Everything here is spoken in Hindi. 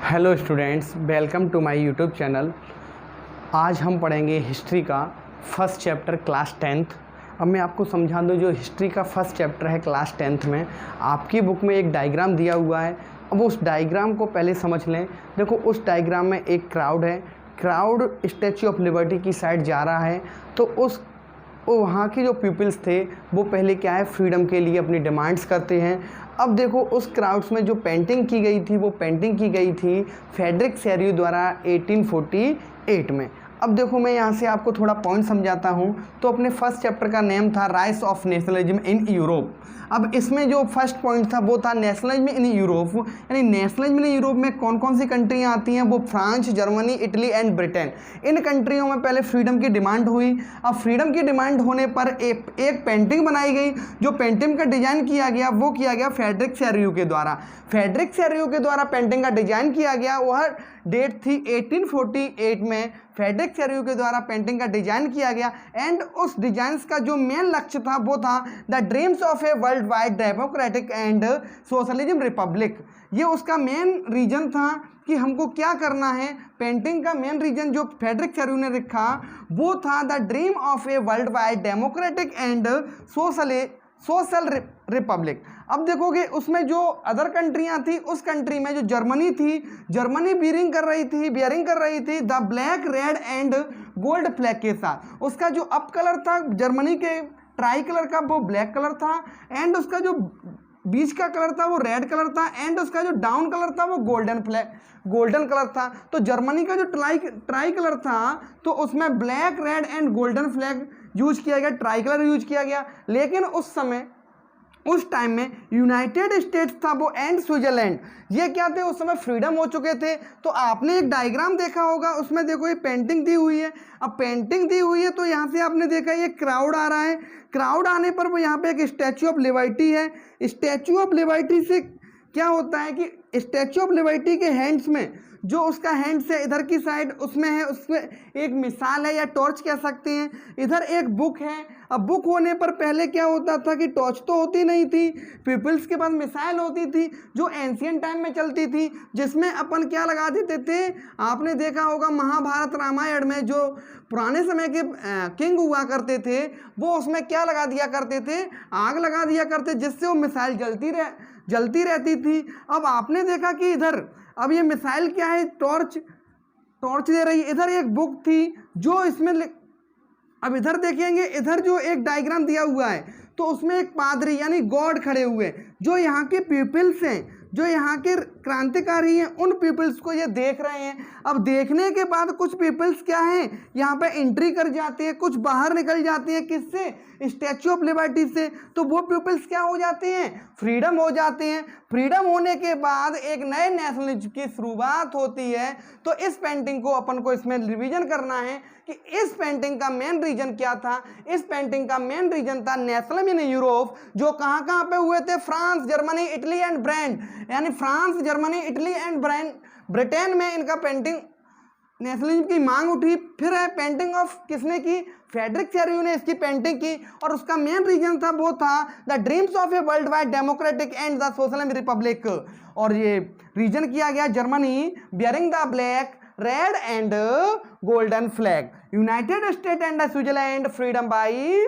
Hello students, welcome to my YouTube channel. आज हम पढ़ेंगे हिस्ट्री का फर्स्ट चैप्टर क्लास 10th। अब मैं आपको समझा दूं, जो हिस्ट्री का फर्स्ट चैप्टर है क्लास 10th में आपकी बुक में एक डायग्राम दिया हुआ है। अब उस डायग्राम को पहले समझ लें। देखो, उस डायग्राम में एक क्राउड है। क्राउड स्टैच्यू ऑफ लिबर्टी की साइड जा रहा है। तो वहाँ के जो पीपल्स थे वो पहले क्या है, फ्रीडम के लिए अपनी डिमांड्स करते हैं। अब देखो, उस क्राउड्स में जो पेंटिंग की गई थी वो पेंटिंग की गई थी फ्रेडरिक सेरियो द्वारा 1848 में। अब देखो, मैं यहाँ से आपको थोड़ा पॉइंट समझाता हूँ। तो अपने फर्स्ट चैप्टर का नेम था rise of nationalism in Europe. अब इसमें जो फर्स्ट पॉइंट था वो था नेशनलिज्म इन यूरोप, यानी नेशनलिज्म इन यूरोप में कौन कौन सी कंट्रियाँ आती हैं, वो France, Germany, Italy and Britain. इन कंट्रियों में पहले फ्रीडम की डिमांड हुई। अब फ्रीडम की डिमांड होने पर एक पेंटिंग बनाई गई। जो पेंटिंग का डिजाइन किया गया वो किया गया फ्रेडरिक सेरियो के द्वारा। फ्रेडरिक सेरियो के द्वारा पेंटिंग का डिजाइन किया गया, वह डेट थी 1848 में फ्रेडरिक सेरियो के द्वारा पेंटिंग का डिजाइन किया गया। एंड उस डिजाइन का जो मेन लक्ष्य था वो था the dreams of a world wide democratic and socialism Republic. ये उसका मेन रीजन था कि हमको क्या करना है। पेंटिंग का मेन रीजन जो फ्रेडरिक सेरियो ने रखा वो था the dream of a world wide democratic and social Republic. अब देखोगे, उसमें जो अदर कंट्रियां थी, उस कंट्री में जो जर्मनी थी, जर्मनी बियरिंग कर रही थी the black, red and gold flag के साथ। उसका जो अप कलर था जर्मनी के ट्राई कलर का वो ब्लैक कलर था, एंड उसका जो बीच का कलर था वो रेड कलर था, एंड उसका जो डाउन कलर था वो गोल्डन कलर था। तो जर्मनी का जो ट्राई कलर था तो उसमें black, red and golden flag use किया गया, ट्राई कलर यूज किया गया। लेकिन उस टाइम में यूनाइटेड स्टेट्स था वो एंड स्विट्जरलैंड, ये क्या थे, उस समय फ्रीडम हो चुके थे। तो आपने एक डायग्राम देखा होगा, उसमें देखो ये पेंटिंग दी हुई है। अब पेंटिंग दी हुई है तो यहाँ से आपने देखा ये क्राउड आ रहा है। क्राउड आने पर वो यहाँ पे एक स्टैच्यू ऑफ लिबर्टी है। स्टैच्यू ऑफ लिबर्टी से क्या होता है कि स्टैच्यू ऑफ लिबर्टी के हैंड्स में जो उसका हैंड्स है इधर की साइड, उसमें है, उसमें एक मिसाल है या टॉर्च कह सकते हैं। इधर एक बुक है। अब बुक होने पर पहले क्या होता था कि टॉर्च तो होती नहीं थी, पीपल्स के पास मिसाइल होती थी जो एंशियंट टाइम में चलती थी, जिसमें अपन क्या लगा देते थे, आपने देखा होगा महाभारत रामायण में जो पुराने समय के किंग हुआ करते थे वो उसमें क्या लगा दिया करते थे, आग लगा दिया करते, जिससे वो मिसाइल जलती रहती थी। अब आपने देखा कि इधर अब ये मिसाइल क्या है, टॉर्च दे रही है। इधर एक बुक थी जो इसमें अब इधर देखेंगे, इधर जो एक डायग्राम दिया हुआ है तो उसमें एक पादरी यानी गॉड खड़े हुए जो यहाँ के पीपल्स हैं, जो यहाँ के क्रांतिकारी हैं, उन पीपल्स को ये देख रहे हैं। अब देखने के बाद कुछ पीपल्स क्या हैं, यहाँ पे एंट्री कर जाते हैं, कुछ बाहर निकल जाते हैं, किससे, स्टैच्यू ऑफ लिबर्टी से। तो वो पीपल्स क्या हो जाते हैं, फ्रीडम हो जाते हैं। फ्रीडम होने के बाद एक नए नेशनलिज्म की शुरुआत होती है। तो इस पेंटिंग को अपन को इसमें रिवीजन करना है कि इस पेंटिंग का मेन रीजन क्या था। इस पेंटिंग का मेन रीजन था नेशनलिज्म इन यूरोप, जो कहाँ पे हुए थे, France, Germany, Italy and Britain, यानी France, Germany, Italy and Britain में इनका पेंटिंग नेशनलिज्म की मांग उठी। फिर है पेंटिंग ऑफ किसने की, फ्रेडरिक सेरियो ने इसकी पेंटिंग की, और उसका मेन रीजन था वो था the dreams of a world wide democratic and the social Republic. और ये रीजन किया गया Germany bearing the black, red and golden flag, United state and Switzerland freedom by